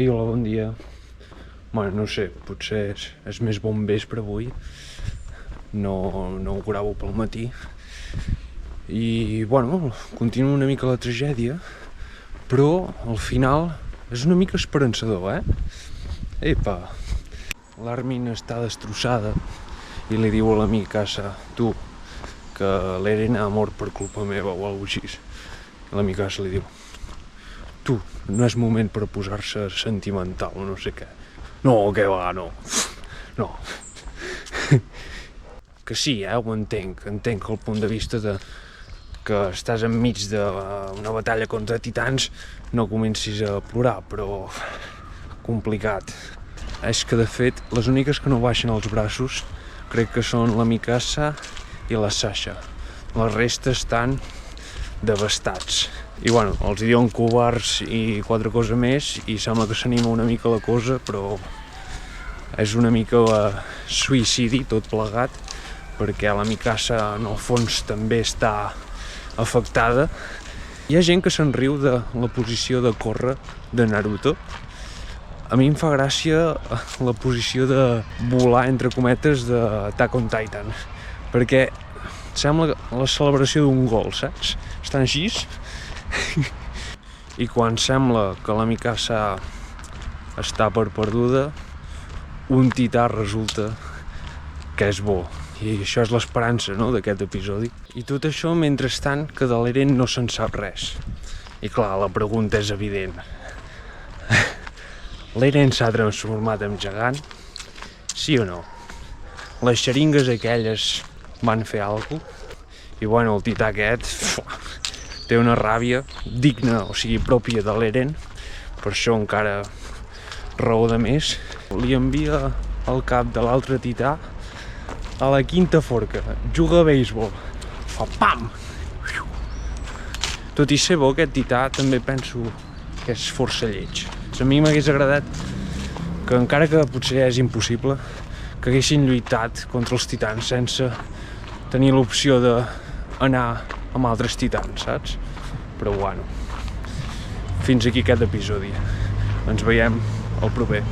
Ei, hola, bon dia. Bueno, no sé, potser és més bon vespre avui. No ho gravo pel matí. I, bueno, continua una mica la tragèdia, però al final és una mica esperançador, Epa, l'Armin està destrossada i li diu a l'amic Asa, tu, que l'Eren ha mort per culpa meva o alguna cosa així. L'amic Asa li diu, tu, no és moment per posar-se sentimental o no sé què. No, què va, no. Que sí, ho entenc el punt de vista de que estàs enmig d'una batalla contra titans, no comencis a plorar, però complicat. És que, de fet, les úniques que no baixen els braços crec que són la Mikasa i la Sasha. La resta estan devastats. I, bueno, els diuen covards i quatre coses més i sembla que s'anima una mica la cosa, però és una mica suïcidi tot plegat, perquè la Mikasa en el fons també està afectada. Hi ha gent que se'n riu de la posició de córrer de Naruto. A mi em fa gràcia la posició de volar, entre cometes, d'Attack on Titan, perquè sembla la celebració d'un gol, saps? Estan així i quan sembla que la Mikasa està per perduda, un tità resulta que és bo. I això és l'esperança, no?, d'aquest episodi. I tot això mentrestant que de l'Eren no se'n sap res. I clar, la pregunta és evident. L'Eren s'ha transformat en gegant? Sí o no? Les xeringues aquelles van fer alguna cosa? I bueno, el tità aquest té una ràbia digna, o sigui, pròpia de l'Eren, per això encara raó de més. Li envia al cap de l'altre tità a la quinta forca, juga a béisbol, fa pam! Tot i ser bo, aquest tità també penso que és força lleig. A mi m'hagués agradat que, encara que potser és impossible, que haguessin lluitat contra els titans sense tenir l'opció d'anar amb altres titans, saps? Però bueno, fins aquí aquest episodi. Ens veiem al proper.